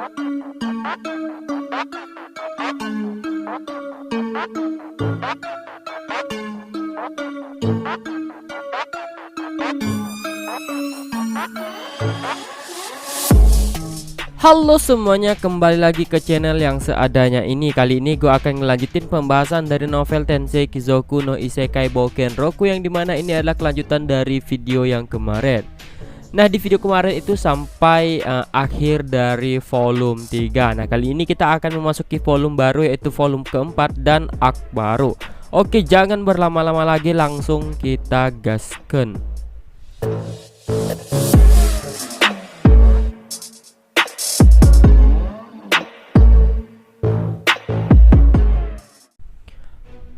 Halo semuanya, kembali lagi ke channel yang seadanya ini. Kali ini gue akan ngelanjutin pembahasan dari novel Tensei Kizoku no Isekai Bouken Roku, yang dimana ini adalah kelanjutan dari video yang kemarin. Nah, di video kemarin itu sampai akhir dari volume 3. Nah, kali ini kita akan memasuki volume baru, yaitu volume keempat dan arc baru. Oke, jangan berlama-lama lagi, langsung kita gaskan.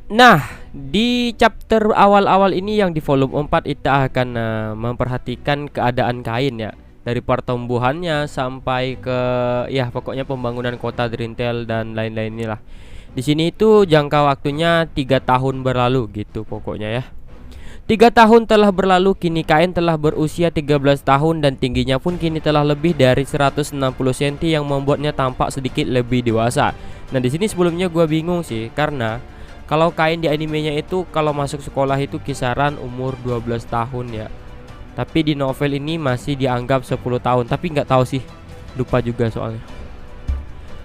Nah, di chapter awal-awal ini yang di volume 4 kita akan memperhatikan keadaan kain ya, dari pertumbuhannya sampai ke ya pokoknya pembangunan kota Drintel dan lain-lainnya lah. Di sini itu jangka waktunya 3 tahun berlalu gitu pokoknya ya. 3 tahun telah berlalu, kini kain telah berusia 13 tahun dan tingginya pun kini telah lebih dari 160 cm yang membuatnya tampak sedikit lebih dewasa. Nah, di sini sebelumnya gue bingung sih, karena kalau kain di animenya itu kalau masuk sekolah itu kisaran umur 12 tahun ya. Tapi di novel ini masih dianggap 10 tahun. Tapi nggak tahu sih, lupa juga soalnya.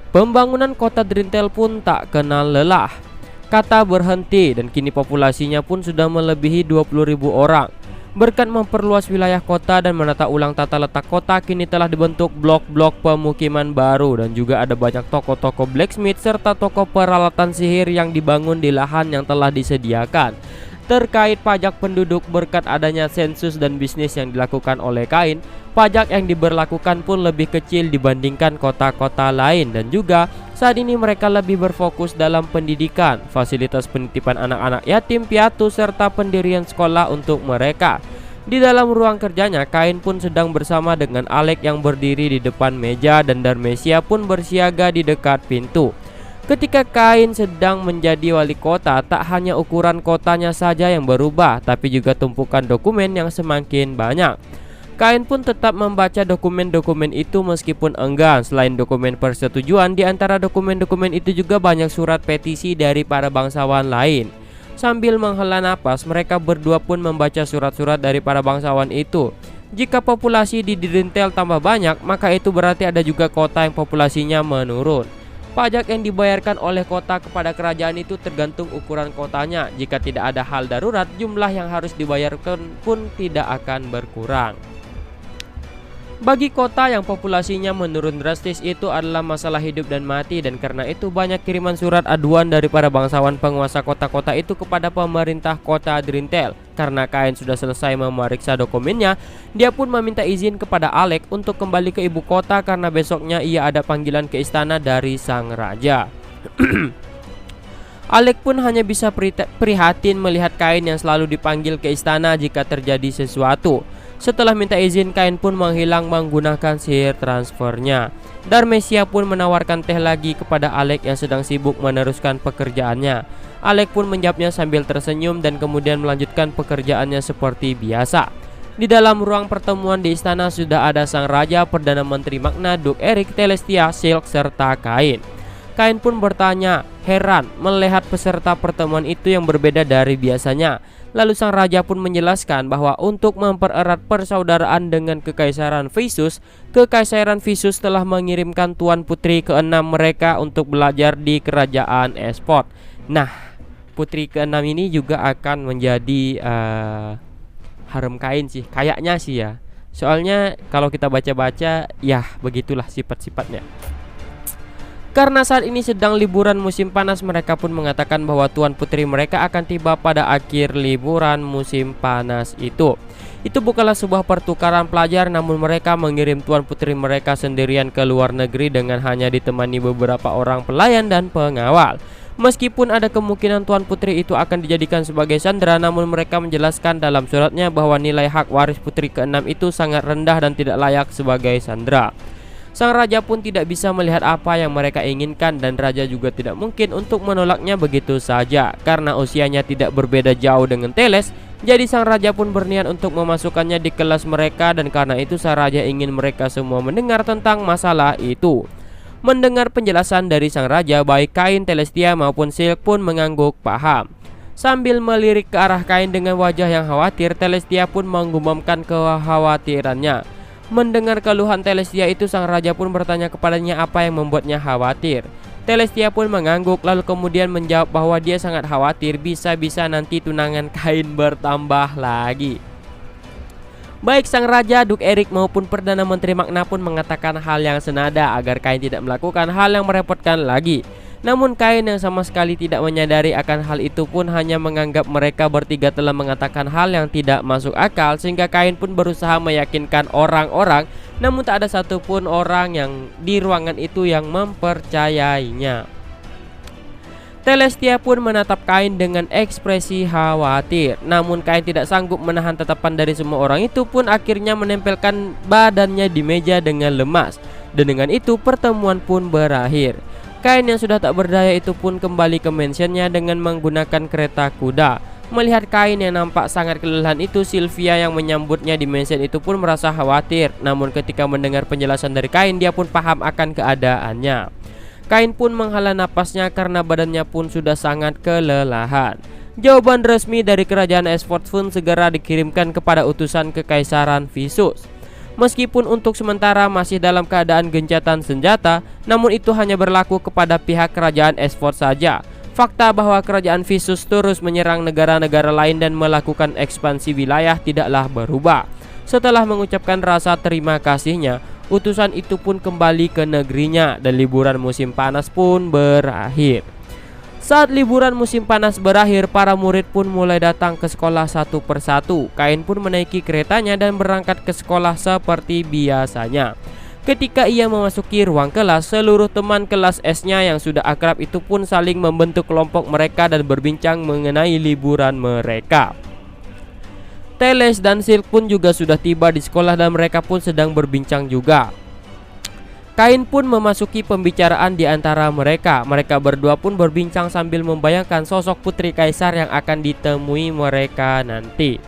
Pembangunan kota Drintel pun tak kenal lelah. Kata berhenti dan kini populasinya pun sudah melebihi 20.000 orang. Berkat memperluas wilayah kota dan menata ulang tata letak kota, kini telah dibentuk blok-blok pemukiman baru dan juga ada banyak toko-toko blacksmith serta toko peralatan sihir yang dibangun di lahan yang telah disediakan. Terkait pajak penduduk, berkat adanya sensus dan bisnis yang dilakukan oleh kain, pajak yang diberlakukan pun lebih kecil dibandingkan kota-kota lain, dan juga saat ini mereka lebih berfokus dalam pendidikan, fasilitas penitipan anak-anak yatim piatu serta pendirian sekolah untuk mereka. Di dalam ruang kerjanya, Kain pun sedang bersama dengan Alek yang berdiri di depan meja dan Darmesia pun bersiaga di dekat pintu. Ketika Kain sedang menjadi wali kota, tak hanya ukuran kotanya saja yang berubah, tapi juga tumpukan dokumen yang semakin banyak. Kain pun tetap membaca dokumen-dokumen itu meskipun enggan. Selain dokumen persetujuan, di antara dokumen-dokumen itu juga banyak surat petisi dari para bangsawan lain. Sambil menghela napas, mereka berdua pun membaca surat-surat dari para bangsawan itu. Jika populasi di Drintel tambah banyak, maka itu berarti ada juga kota yang populasinya menurun. Pajak yang dibayarkan oleh kota kepada kerajaan itu tergantung ukuran kotanya. Jika tidak ada hal darurat, jumlah yang harus dibayarkan pun tidak akan berkurang. Bagi kota yang populasinya menurun drastis, itu adalah masalah hidup dan mati, dan karena itu banyak kiriman surat aduan dari para bangsawan penguasa kota-kota itu kepada pemerintah kota Drintel. Karena Kain sudah selesai memeriksa dokumennya, dia pun meminta izin kepada Alek untuk kembali ke ibu kota karena besoknya ia ada panggilan ke istana dari sang raja. Alek pun hanya bisa prihatin melihat Kain yang selalu dipanggil ke istana jika terjadi sesuatu. Setelah minta izin, Kain pun menghilang menggunakan sihir transfernya. Darmesia pun menawarkan teh lagi kepada Alek yang sedang sibuk meneruskan pekerjaannya. Alek pun menjawabnya sambil tersenyum dan kemudian melanjutkan pekerjaannya seperti biasa. Di dalam ruang pertemuan di istana sudah ada sang raja, Perdana Menteri Magna, Duke Eric, Telestia, Silk, serta Kain. Kain pun bertanya, heran melihat peserta pertemuan itu yang berbeda dari biasanya. Lalu sang raja pun menjelaskan bahwa untuk mempererat persaudaraan dengan Kekaisaran Visus, Kekaisaran Visus telah mengirimkan Tuan Putri ke-6 mereka untuk belajar di Kerajaan Espot. Nah, Putri ke-6 ini juga akan menjadi harem Kain sih, kayaknya sih ya. Soalnya kalau kita baca-baca, ya begitulah sifat-sifatnya. Karena saat ini sedang liburan musim panas, mereka pun mengatakan bahwa Tuan Putri mereka akan tiba pada akhir liburan musim panas itu. Itu bukanlah sebuah pertukaran pelajar, namun mereka mengirim Tuan Putri mereka sendirian ke luar negeri dengan hanya ditemani beberapa orang pelayan dan pengawal. Meskipun ada kemungkinan Tuan Putri itu akan dijadikan sebagai sandera, namun mereka menjelaskan dalam suratnya bahwa nilai hak waris Putri ke-6 itu sangat rendah dan tidak layak sebagai sandera. Sang raja pun tidak bisa melihat apa yang mereka inginkan, dan raja juga tidak mungkin untuk menolaknya begitu saja. Karena usianya tidak berbeda jauh dengan Teles, jadi sang raja pun berniat untuk memasukkannya di kelas mereka, dan karena itu sang raja ingin mereka semua mendengar tentang masalah itu. Mendengar penjelasan dari sang raja, baik Kain, Telestia maupun Silk pun mengangguk paham. Sambil melirik ke arah Kain dengan wajah yang khawatir, Telestia pun menggumamkan kekhawatirannya. Mendengar keluhan Telestia itu, sang raja pun bertanya kepadanya apa yang membuatnya khawatir. Telestia pun mengangguk lalu kemudian menjawab bahwa dia sangat khawatir bisa-bisa nanti tunangan Kain bertambah lagi. Baik sang raja, Duke Eric maupun Perdana Menteri Magna pun mengatakan hal yang senada agar Kain tidak melakukan hal yang merepotkan lagi. Namun Kain yang sama sekali tidak menyadari akan hal itu pun hanya menganggap mereka bertiga telah mengatakan hal yang tidak masuk akal, sehingga Kain pun berusaha meyakinkan orang-orang, namun tak ada satupun orang yang di ruangan itu yang mempercayainya. Telestia pun menatap Kain dengan ekspresi khawatir. Namun Kain tidak sanggup menahan tatapan dari semua orang itu pun akhirnya menempelkan badannya di meja dengan lemas. Dan dengan itu pertemuan pun berakhir. Kain yang sudah tak berdaya itu pun kembali ke mansionnya dengan menggunakan kereta kuda. Melihat Kain yang nampak sangat kelelahan itu, Sylvia yang menyambutnya di mansion itu pun merasa khawatir. Namun ketika mendengar penjelasan dari Kain, dia pun paham akan keadaannya. Kain pun menghela napasnya karena badannya pun sudah sangat kelelahan. Jawaban resmi dari kerajaan Esford pun segera dikirimkan kepada utusan Kekaisaran Visus. Meskipun untuk sementara masih dalam keadaan gencatan senjata, namun itu hanya berlaku kepada pihak kerajaan Esford saja. Fakta bahwa kerajaan Visus terus menyerang negara-negara lain dan melakukan ekspansi wilayah tidaklah berubah. Setelah mengucapkan rasa terima kasihnya, utusan itu pun kembali ke negerinya dan liburan musim panas pun berakhir. Saat liburan musim panas berakhir, para murid pun mulai datang ke sekolah satu persatu. Kain pun menaiki keretanya dan berangkat ke sekolah seperti biasanya. Ketika ia memasuki ruang kelas, seluruh teman kelas S-nya yang sudah akrab itu pun saling membentuk kelompok mereka dan berbincang mengenai liburan mereka. Teles dan Silk pun juga sudah tiba di sekolah dan mereka pun sedang berbincang juga. Kain pun memasuki pembicaraan di antara mereka. Mereka berdua pun berbincang sambil membayangkan sosok putri kaisar yang akan ditemui mereka nanti.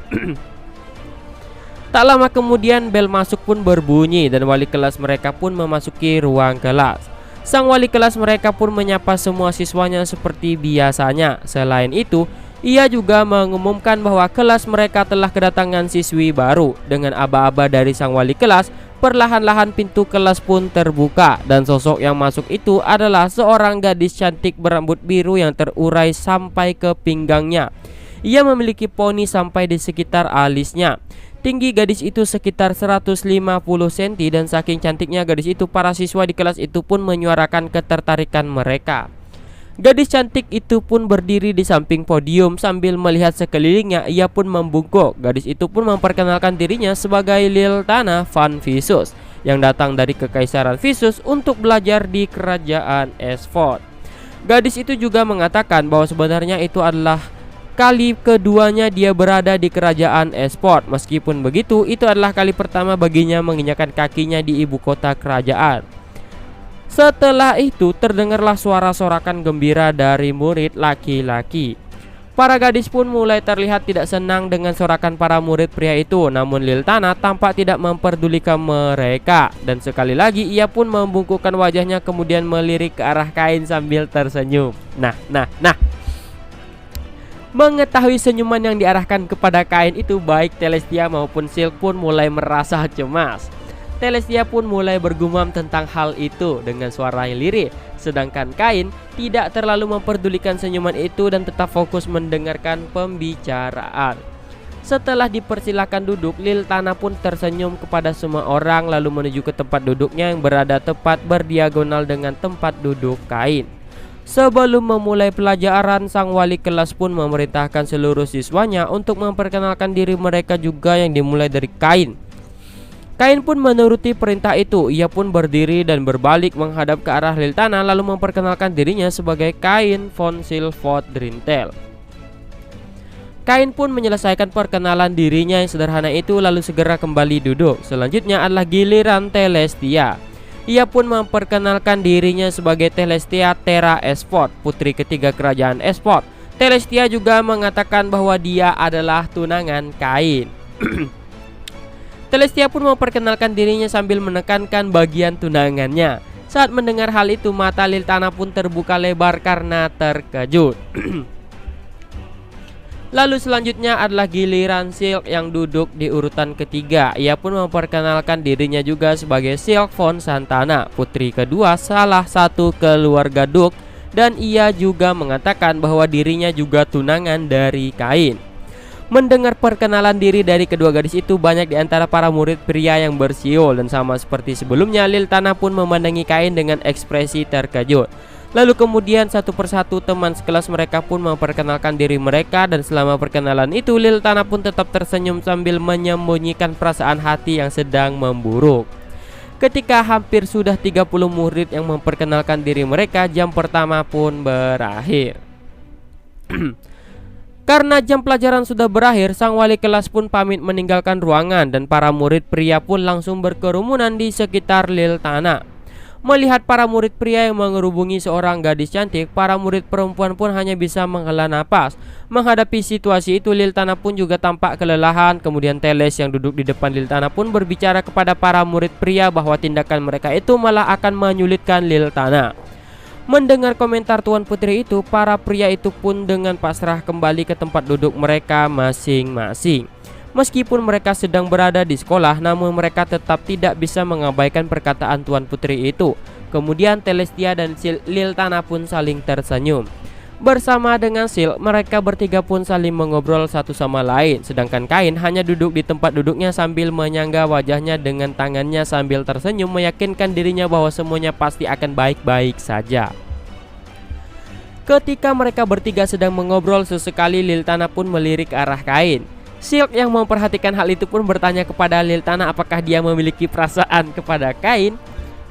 Tak lama kemudian bel masuk pun berbunyi dan wali kelas mereka pun memasuki ruang kelas. Sang wali kelas mereka pun menyapa semua siswanya seperti biasanya. Selain itu, ia juga mengumumkan bahwa kelas mereka telah kedatangan siswi baru. Dengan aba-aba dari sang wali kelas, perlahan-lahan pintu kelas pun terbuka. Dan sosok yang masuk itu adalah seorang gadis cantik berambut biru yang terurai sampai ke pinggangnya. Ia memiliki poni sampai di sekitar alisnya. Tinggi gadis itu sekitar 150 cm dan saking cantiknya gadis itu, para siswa di kelas itu pun menyuarakan ketertarikan mereka. Gadis cantik itu pun berdiri di samping podium sambil melihat sekelilingnya. Ia pun membungkuk. Gadis itu pun memperkenalkan dirinya sebagai Liltana van Visus yang datang dari Kekaisaran Visus untuk belajar di kerajaan Esford. Gadis itu juga mengatakan bahwa sebenarnya itu adalah kali keduanya dia berada di kerajaan Esford. Meskipun begitu, itu adalah kali pertama baginya menginjakan kakinya di ibu kota kerajaan. Setelah itu terdengarlah suara sorakan gembira dari murid laki-laki. Para gadis pun mulai terlihat tidak senang dengan sorakan para murid pria itu. Namun Liltana tampak tidak memperdulikan mereka. Dan sekali lagi ia pun membungkukkan wajahnya kemudian melirik ke arah Kain sambil tersenyum. Nah. Mengetahui senyuman yang diarahkan kepada Kain itu, baik Telestia maupun Silk pun mulai merasa cemas. Telestia pun mulai bergumam tentang hal itu dengan suara yang lirih. Sedangkan Kain tidak terlalu memperdulikan senyuman itu dan tetap fokus mendengarkan pembicaraan. Setelah dipersilakan duduk, Liltana pun tersenyum kepada semua orang lalu menuju ke tempat duduknya yang berada tepat berdiagonal dengan tempat duduk Kain. Sebelum memulai pelajaran, sang wali kelas pun memerintahkan seluruh siswanya untuk memperkenalkan diri mereka juga yang dimulai dari Kain. Kain pun menuruti perintah itu. Ia pun berdiri dan berbalik menghadap ke arah Liltana lalu memperkenalkan dirinya sebagai Kain von Silvoth Drintel. Kain pun menyelesaikan perkenalan dirinya yang sederhana itu lalu segera kembali duduk. Selanjutnya adalah giliran Telestia. Ia pun memperkenalkan dirinya sebagai Telestia Terra Esford, putri ketiga kerajaan Esford. Telestia juga mengatakan bahwa dia adalah tunangan Kain. Telestia pun memperkenalkan dirinya sambil menekankan bagian tunangannya. Saat mendengar hal itu, mata Liltana pun terbuka lebar karena terkejut. Lalu selanjutnya adalah giliran Silk yang duduk di urutan ketiga. Ia pun memperkenalkan dirinya juga sebagai Silk von Santana, putri kedua salah satu keluarga Duke, dan ia juga mengatakan bahwa dirinya juga tunangan dari Kain. Mendengar perkenalan diri dari kedua gadis itu, banyak di antara para murid pria yang bersiul, dan sama seperti sebelumnya, Liltana pun memandangi Kain dengan ekspresi terkejut. Lalu kemudian satu persatu teman sekelas mereka pun memperkenalkan diri mereka, dan selama perkenalan itu Liltana pun tetap tersenyum sambil menyembunyikan perasaan hati yang sedang memburuk. Ketika hampir sudah 30 murid yang memperkenalkan diri mereka, jam pertama pun berakhir. Karena jam pelajaran sudah berakhir, sang wali kelas pun pamit meninggalkan ruangan, dan para murid pria pun langsung berkerumunan di sekitar Liltana. Melihat para murid pria yang mengerubungi seorang gadis cantik, para murid perempuan pun hanya bisa menghela napas. Menghadapi situasi itu, Liltana pun juga tampak kelelahan. Kemudian Teles yang duduk di depan Liltana pun berbicara kepada para murid pria bahwa tindakan mereka itu malah akan menyulitkan Liltana. Mendengar komentar Tuan Putri itu, para pria itu pun dengan pasrah kembali ke tempat duduk mereka masing-masing. Meskipun mereka sedang berada di sekolah, namun mereka tetap tidak bisa mengabaikan perkataan Tuan Putri itu. Kemudian Telestia dan Liltana pun saling tersenyum. Bersama dengan Sil, mereka bertiga pun saling mengobrol satu sama lain. Sedangkan Kain hanya duduk di tempat duduknya sambil menyangga wajahnya dengan tangannya sambil tersenyum, meyakinkan dirinya bahwa semuanya pasti akan baik-baik saja. Ketika mereka bertiga sedang mengobrol, sesekali Liltana pun melirik ke arah Kain. Silk yang memperhatikan hal itu pun bertanya kepada Liltana apakah dia memiliki perasaan kepada Kain.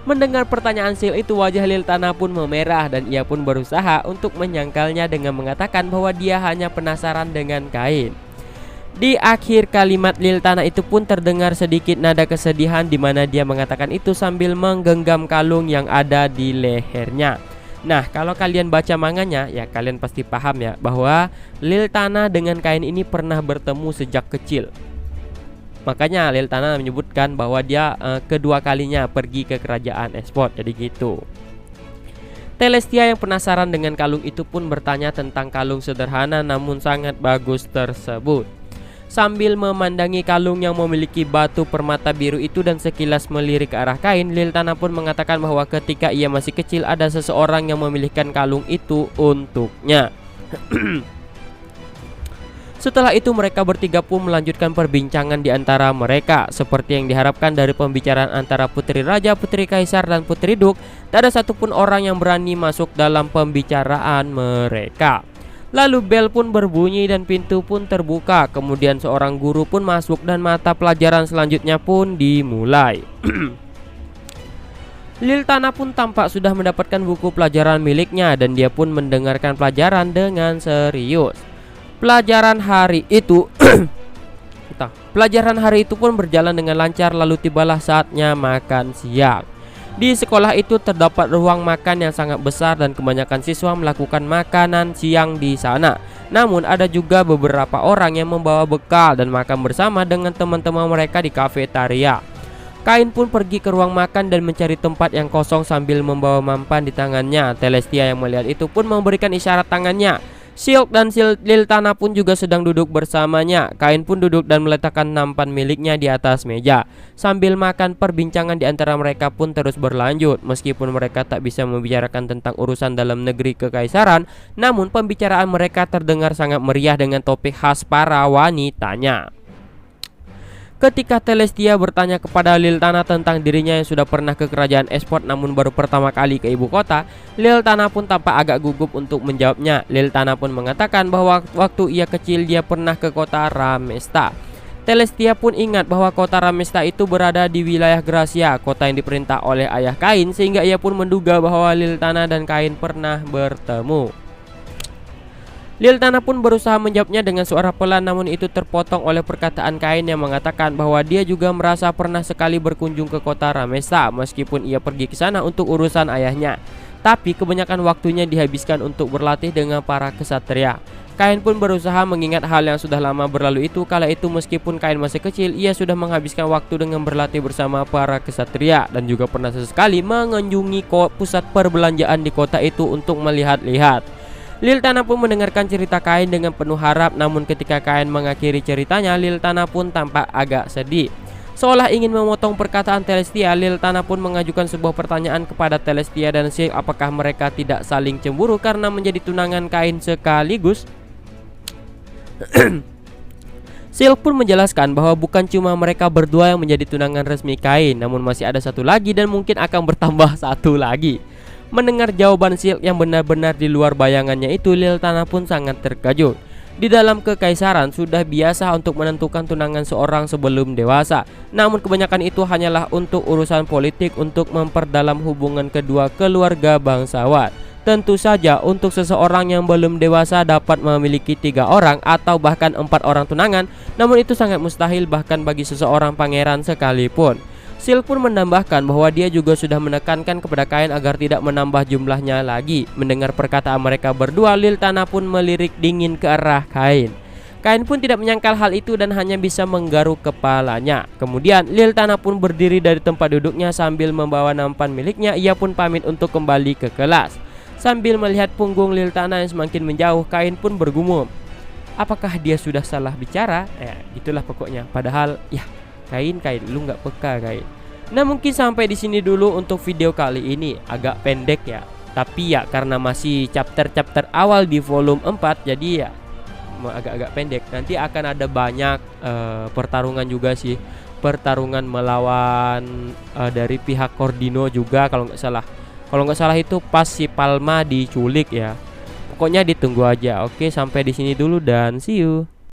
Mendengar pertanyaan Silk itu, wajah Liltana pun memerah dan ia pun berusaha untuk menyangkalnya dengan mengatakan bahwa dia hanya penasaran dengan Kain. Di akhir kalimat Liltana itu pun terdengar sedikit nada kesedihan, di mana dia mengatakan itu sambil menggenggam kalung yang ada di lehernya. Nah, kalau kalian baca manganya, ya kalian pasti paham ya bahwa Liltana dengan Kain ini pernah bertemu sejak kecil. Makanya Liltana menyebutkan bahwa dia kedua kalinya pergi ke kerajaan Esport. Jadi gitu. Telestia yang penasaran dengan kalung itu pun bertanya tentang kalung sederhana namun sangat bagus tersebut. Sambil memandangi kalung yang memiliki batu permata biru itu dan sekilas melirik ke arah Kain, Liltana pun mengatakan bahwa ketika ia masih kecil ada seseorang yang memilihkan kalung itu untuknya. Setelah itu mereka bertiga pun melanjutkan perbincangan di antara mereka. Seperti yang diharapkan dari pembicaraan antara Putri Raja, Putri Kaisar, dan Putri Duk, tak ada satupun orang yang berani masuk dalam pembicaraan mereka. Lalu bel pun berbunyi dan pintu pun terbuka. Kemudian seorang guru pun masuk dan mata pelajaran selanjutnya pun dimulai. Liltana pun tampak sudah mendapatkan buku pelajaran miliknya dan dia pun mendengarkan pelajaran dengan serius. Pelajaran hari itu pun berjalan dengan lancar, lalu tibalah saatnya makan siang. Di sekolah itu terdapat ruang makan yang sangat besar dan kebanyakan siswa melakukan makanan siang di sana. Namun ada juga beberapa orang yang membawa bekal dan makan bersama dengan teman-teman mereka di kafetaria. Kain pun pergi ke ruang makan dan mencari tempat yang kosong sambil membawa mampan di tangannya. Telestia yang melihat itu pun memberikan isyarat tangannya. Silk dan Liltana pun juga sedang duduk bersamanya. Kain pun duduk dan meletakkan nampan miliknya di atas meja. Sambil makan, perbincangan di antara mereka pun terus berlanjut. Meskipun mereka tak bisa membicarakan tentang urusan dalam negeri kekaisaran, namun pembicaraan mereka terdengar sangat meriah dengan topik khas para wanitanya. Ketika Telestia bertanya kepada Liltana tentang dirinya yang sudah pernah ke kerajaan Esport namun baru pertama kali ke ibu kota, Liltana pun tampak agak gugup untuk menjawabnya. Liltana pun mengatakan bahwa waktu ia kecil dia pernah ke kota Ramesta. Telestia pun ingat bahwa kota Ramesta itu berada di wilayah Gracia, kota yang diperintah oleh ayah Kain, sehingga ia pun menduga bahwa Liltana dan Kain pernah bertemu. Liltana pun berusaha menjawabnya dengan suara pelan, namun itu terpotong oleh perkataan Kain yang mengatakan bahwa dia juga merasa pernah sekali berkunjung ke kota Ramesta meskipun ia pergi ke sana untuk urusan ayahnya. Tapi kebanyakan waktunya dihabiskan untuk berlatih dengan para kesatria. Kain pun berusaha mengingat hal yang sudah lama berlalu itu. Kala itu meskipun Kain masih kecil, ia sudah menghabiskan waktu dengan berlatih bersama para kesatria dan juga pernah sesekali mengunjungi pusat perbelanjaan di kota itu untuk melihat-lihat. Liltana pun mendengarkan cerita Kain dengan penuh harap, namun ketika Kain mengakhiri ceritanya, Liltana pun tampak agak sedih. Seolah ingin memotong perkataan Telestia, Liltana pun mengajukan sebuah pertanyaan kepada Telestia dan Silk, apakah mereka tidak saling cemburu karena menjadi tunangan Kain sekaligus. Silk pun menjelaskan bahwa bukan cuma mereka berdua yang menjadi tunangan resmi Kain, namun masih ada satu lagi dan mungkin akan bertambah satu lagi. Mendengar jawaban Silk yang benar-benar di luar bayangannya itu, Liltana pun sangat terkejut. Di dalam kekaisaran sudah biasa untuk menentukan tunangan seorang sebelum dewasa, namun kebanyakan itu hanyalah untuk urusan politik untuk memperdalam hubungan kedua keluarga bangsawan. Tentu saja untuk seseorang yang belum dewasa dapat memiliki 3 orang atau bahkan 4 orang tunangan, namun itu sangat mustahil bahkan bagi seseorang pangeran sekalipun. Silk pun menambahkan bahwa dia juga sudah menekankan kepada Kain agar tidak menambah jumlahnya lagi. Mendengar perkataan mereka berdua, Liltana pun melirik dingin ke arah Kain. Kain pun tidak menyangkal hal itu dan hanya bisa menggaruk kepalanya. Kemudian Liltana pun berdiri dari tempat duduknya sambil membawa nampan miliknya. Ia pun pamit untuk kembali ke kelas. Sambil melihat punggung Liltana yang semakin menjauh, Kain pun bergumam, apakah dia sudah salah bicara? Gitulah pokoknya. Padahal ya, Kain, lu nggak peka, Kain. Nah, mungkin sampai di sini dulu untuk video kali ini. Agak pendek ya, tapi ya karena masih chapter awal di volume 4, jadi ya agak-agak pendek. Nanti akan ada banyak pertarungan juga sih. Pertarungan melawan dari pihak Cordino juga kalau nggak salah. Kalau nggak salah itu pas si Palma diculik ya. Pokoknya ditunggu aja. Oke, sampai di sini dulu dan see you.